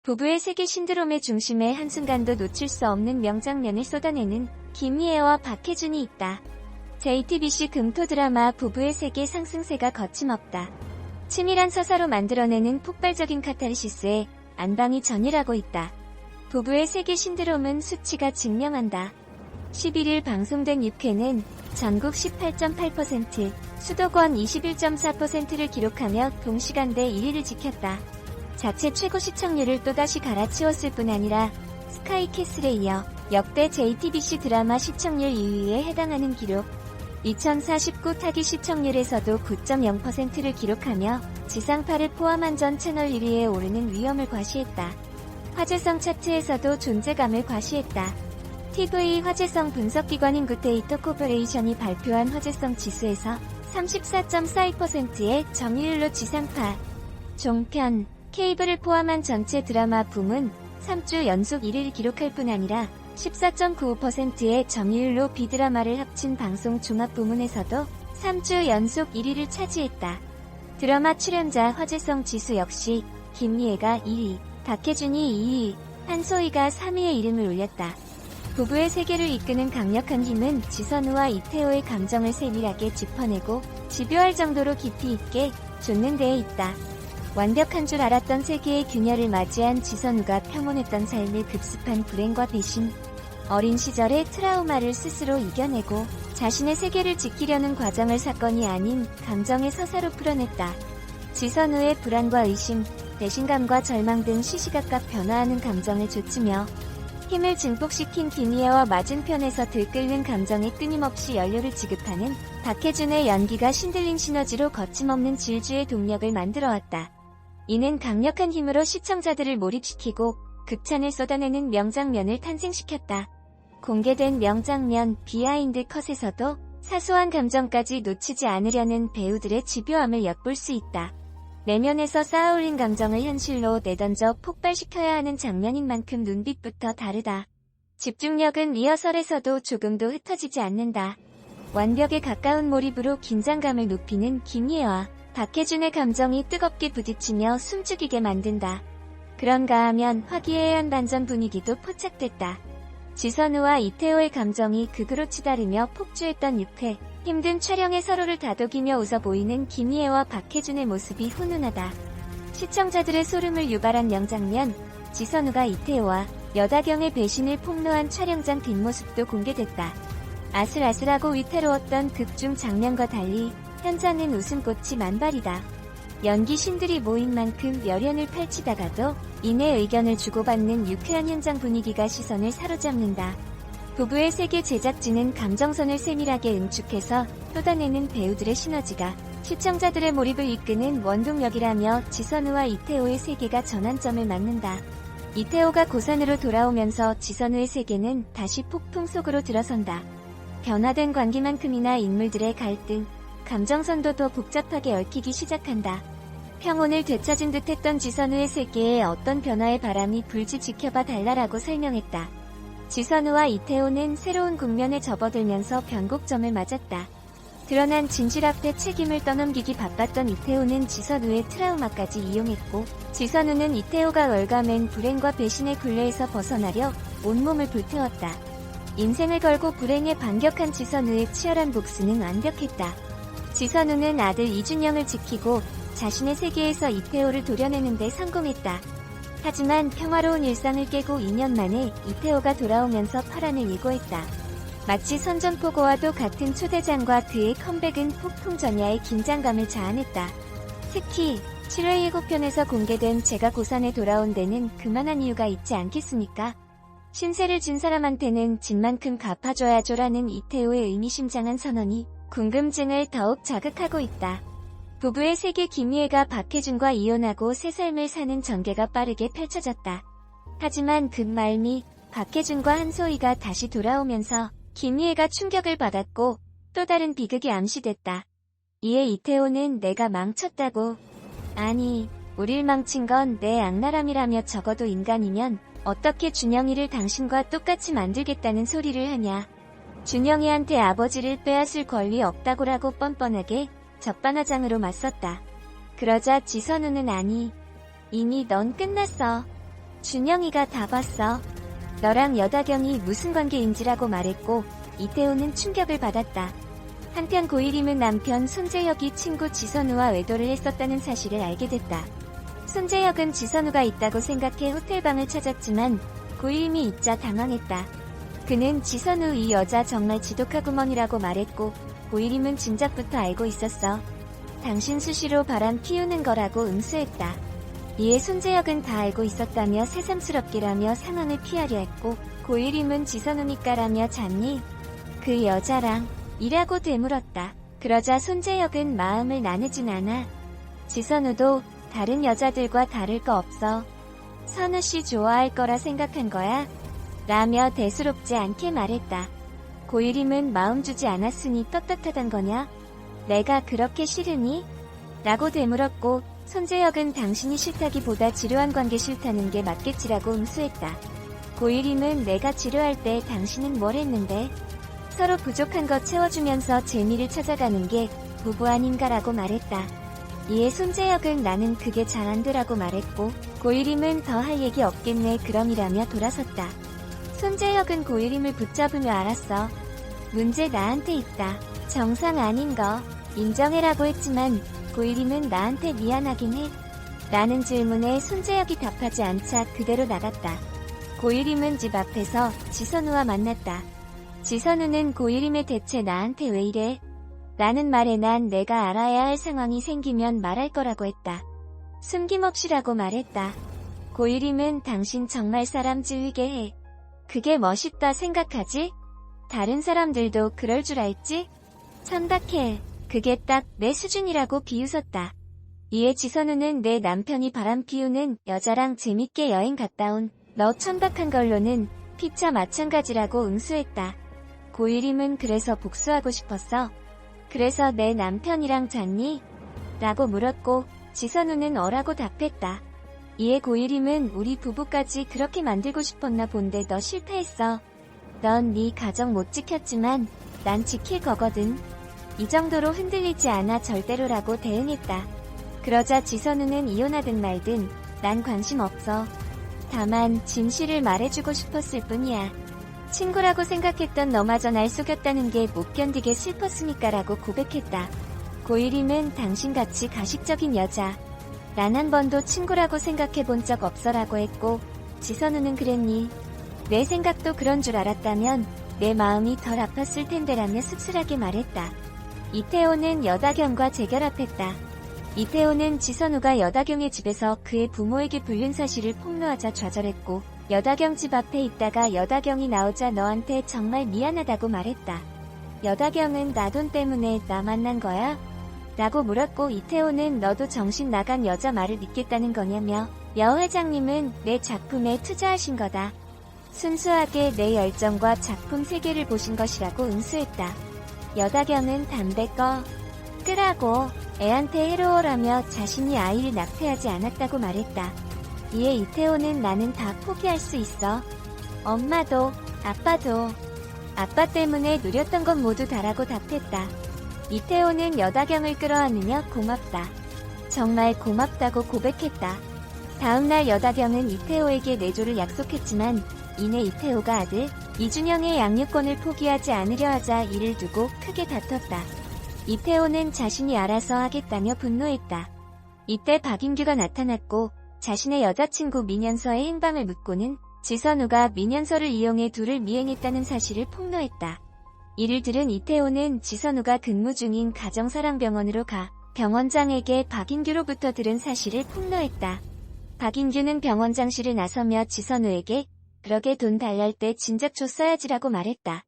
부부의 세계 신드롬의 중심에 한순간도 놓칠 수 없는 명장면을 쏟아내는 김희애와 박해준이 있다. JTBC 금토 드라마 부부의 세계 상승세가 거침없다. 치밀한 서사로 만들어내는 폭발적인 카타르시스에 안방이 전율하고 있다. 부부의 세계 신드롬은 수치가 증명한다. 11일 방송된 6회는 전국 18.8%, 수도권 21.4%를 기록하며 동시간대 1위를 지켰다. 자체 최고 시청률을 또다시 갈아치웠을 뿐 아니라 스카이캐슬에 이어 역대 JTBC 드라마 시청률 2위에 해당하는 기록, 2049 타기 시청률에서도 9.0%를 기록하며 지상파를 포함한 전 채널 1위에 오르는 위엄을 과시했다. 화제성 차트에서도 존재감을 과시했다. TV 화제성 분석기관인 굿데이터 코퍼레이션이 발표한 화제성 지수에서 34.42%의 점유율로 지상파, 종편, 케이블을 포함한 전체 드라마 붐은 3주 연속 1위를 기록할 뿐 아니라 14.95%의 점유율로 B드라마를 합친 방송 종합 부문에서도 3주 연속 1위를 차지했다. 드라마 출연자 화제성 지수 역시 김희애가 2위, 박해준이 2위, 한소희가 3위에 이름을 올렸다. 부부의 세계를 이끄는 강력한 힘은 지선우와 이태호의 감정을 세밀하게 짚어내고 집요할 정도로 깊이 있게 좇는 데에 있다. 완벽한 줄 알았던 세계의 균열을 맞이한 지선우가 평온했던 삶의 급습한 불행과 배신, 어린 시절의 트라우마를 스스로 이겨내고 자신의 세계를 지키려는 과정을 사건이 아닌 감정의 서사로 풀어냈다. 지선우의 불안과 의심, 배신감과 절망 등 시시각각 변화하는 감정을 좇으며 힘을 증폭시킨 김희애와 맞은편에서 들끓는 감정에 끊임없이 연료를 지급하는 박해준의 연기가 신들린 시너지로 거침없는 질주의 동력을 만들어왔다. 이는 강력한 힘으로 시청자들을 몰입시키고 극찬을 쏟아내는 명장면을 탄생시켰다. 공개된 명장면 비하인드 컷에서도 사소한 감정까지 놓치지 않으려는 배우들의 집요함을 엿볼 수 있다. 내면에서 쌓아올린 감정을 현실로 내던져 폭발시켜야 하는 장면인 만큼 눈빛부터 다르다. 집중력은 리허설에서도 조금도 흩어지지 않는다. 완벽에 가까운 몰입으로 긴장감을 높이는 김희애와 박해준의 감정이 뜨겁게 부딪히며 숨죽이게 만든다. 그런가 하면 화기애애한 반전 분위기도 포착됐다. 지선우와 이태호의 감정이 극으로 치달으며 폭주했던 6회, 힘든 촬영에 서로를 다독이며 웃어 보이는 김희애와 박해준의 모습이 훈훈하다. 시청자들의 소름을 유발한 명장면, 지선우가 이태호와 여다경의 배신을 폭로한 촬영장 뒷모습도 공개됐다. 아슬아슬하고 위태로웠던 극중 장면과 달리 현장은 웃음꽃이 만발이다. 연기 신들이 모인 만큼 열연을 펼치다가도 이내 의견을 주고받는 유쾌한 현장 분위기가 시선을 사로잡는다. 부부의 세계 제작진은 감정선을 세밀하게 응축해서 쏟아내는 배우들의 시너지가 시청자들의 몰입을 이끄는 원동력이라며 지선우와 이태호의 세계가 전환점을 맞는다. 이태호가 고산으로 돌아오면서 지선우의 세계는 다시 폭풍 속으로 들어선다. 변화된 관계만큼이나 인물들의 갈등, 감정선도 더 복잡하게 얽히기 시작한다. 평온을 되찾은 듯했던 지선우의 세계에 어떤 변화의 바람이 불지 지켜봐 달라라고 설명했다. 지선우와 이태호는 새로운 국면에 접어들면서 변곡점을 맞았다. 드러난 진실 앞에 책임을 떠넘기기 바빴던 이태호는 지선우의 트라우마까지 이용했고, 지선우는 이태호가 월감은 불행과 배신의 굴레에서 벗어나려 온몸을 불태웠다. 인생을 걸고 불행에 반격한 지선우의 치열한 복수는 완벽했다. 지선우는 아들 이준영을 지키고 자신의 세계에서 이태호를 도려내는 데 성공했다. 하지만 평화로운 일상을 깨고 2년 만에 이태호가 돌아오면서 파란을 예고했다. 마치 선전포고와도 같은 초대장과 그의 컴백은 폭풍전야의 긴장감을 자아냈다. 특히 7회 예고편에서 공개된 제가 고산에 돌아온 데는 그만한 이유가 있지 않겠습니까? 신세를 진 사람한테는 진 만큼 갚아줘야죠라는 이태호의 의미심장한 선언이 궁금증을 더욱 자극하고 있다. 부부의 세계 김희애가 박해준과 이혼하고 새 삶을 사는 전개가 빠르게 펼쳐졌다. 하지만 그 말미 박해준과 한소희가 다시 돌아오면서 김희애가 충격을 받았고 또 다른 비극이 암시됐다. 이에 이태호는 내가 망쳤다고, 아니 우릴 망친 건 내 악랄함이라며 적어도 인간이면 어떻게 준영이를 당신과 똑같이 만들겠다는 소리를 하냐. 준영이한테 아버지를 빼앗을 권리 없다고라고 뻔뻔하게 적반하장으로 맞섰다. 그러자 지선우는 아니, 이미 넌 끝났어. 준영이가 다 봤어. 너랑 여다경이 무슨 관계인지라고 말했고 이태호는 충격을 받았다. 한편 고일임은 남편 손재혁이 친구 지선우와 외도를 했었다는 사실을 알게 됐다. 손재혁은 지선우가 있다고 생각해 호텔방을 찾았지만 고일임이 있자 당황했다. 그는 지선우 이 여자 정말 지독하구먼이라고 말했고 고일임은 진작부터 알고 있었어. 당신 수시로 바람 피우는 거라고 응수했다. 이에 손재혁은 다 알고 있었다며 새삼스럽게라며 상황을 피하려 했고 고일임은 지선우니까라며 잤니? 그 여자랑 이라고 되물었다. 그러자 손재혁은 마음을 나누진 않아. 지선우도 다른 여자들과 다를 거 없어. 선우씨 좋아할 거라 생각한 거야? 라며 대수롭지 않게 말했다. 고일임은 마음 주지 않았으니 떳떳하단 거냐? 내가 그렇게 싫으니? 라고 되물었고 손재혁은 당신이 싫다기보다 지루한 관계 싫다는 게 맞겠지라고 응수했다. 고일임은 내가 지루할 때 당신은 뭘 했는데? 서로 부족한 것 채워주면서 재미를 찾아가는 게 부부 아닌가라고 말했다. 이에 손재혁은 나는 그게 잘 안 되라고 말했고 고일임은 더 할 얘기 없겠네 그럼이라며 돌아섰다. 손재혁은 고일임을 붙잡으며 알았어. 문제 나한테 있다. 정상 아닌 거 인정해라고 했지만 고일임은 나한테 미안하긴 해. 라는 질문에 손재혁이 답하지 않자 그대로 나갔다. 고일임은 집 앞에서 지선우와 만났다. 지선우는 고일임의 대체 나한테 왜 이래? 라는 말에 난 내가 알아야 할 상황이 생기면 말할 거라고 했다. 숨김없이라고 말했다. 고일임은 당신 정말 사람 지우게 해. 그게 멋있다 생각하지? 다른 사람들도 그럴 줄 알지? 천박해. 그게 딱 내 수준이라고 비웃었다. 이에 지선우는 내 남편이 바람 피우는 여자랑 재밌게 여행 갔다 온 너 천박한 걸로는 피차 마찬가지라고 응수했다. 고일임은 그래서 복수하고 싶었어. 그래서 내 남편이랑 잤니? 라고 물었고 지선우는 어라고 답했다. 이에 고일임은 우리 부부까지 그렇게 만들고 싶었나 본데 너 실패했어. 넌 네 가정 못 지켰지만 난 지킬 거거든. 이 정도로 흔들리지 않아 절대로라고 대응했다. 그러자 지선우는 이혼하든 말든 난 관심 없어. 다만 진실을 말해주고 싶었을 뿐이야. 친구라고 생각했던 너마저 날 속였다는 게 못 견디게 슬펐으니까라고 고백했다. 고일임은 당신같이 가식적인 여자. 난 한 번도 친구라고 생각해본 적 없어라고 했고 지선우는 그랬니? 내 생각도 그런 줄 알았다면 내 마음이 덜 아팠을 텐데라며 씁쓸하게 말했다. 이태호는 여다경과 재결합했다. 이태호는 지선우가 여다경의 집에서 그의 부모에게 불륜 사실을 폭로하자 좌절했고 여다경 집 앞에 있다가 여다경이 나오자 너한테 정말 미안하다고 말했다. 여다경은 나 돈 때문에 나 만난 거야? 라고 물었고 이태호는 너도 정신 나간 여자 말을 믿겠다는 거냐며 여 회장님은 내 작품에 투자하신 거다. 순수하게 내 열정과 작품 세계를 보신 것이라고 응수했다. 여다경은 담배 끄라고 애한테 해로워라며 자신이 아이를 낙태하지 않았다고 말했다. 이에 이태호는 나는 다 포기할 수 있어. 엄마도 아빠도 아빠 때문에 누렸던 건 모두 다라고 답했다. 이태호는 여다경을 끌어안으며 고맙다. 정말 고맙다고 고백했다. 다음날 여다경은 이태호에게 내조를 약속했지만 이내 이태호가 아들 이준영의 양육권을 포기하지 않으려 하자 이를 두고 크게 다퉜다. 이태호는 자신이 알아서 하겠다며 분노했다. 이때 박인규가 나타났고 자신의 여자친구 민현서의 행방을 묻고는 지선우가 민현서를 이용해 둘을 미행했다는 사실을 폭로했다. 이를 들은 이태호는 지선우가 근무 중인 가정사랑병원으로 가 병원장에게 박인규로부터 들은 사실을 폭로했다. 박인규는 병원장실을 나서며 지선우에게 그러게 돈 달랄 때 진작 줬어야지라고 말했다.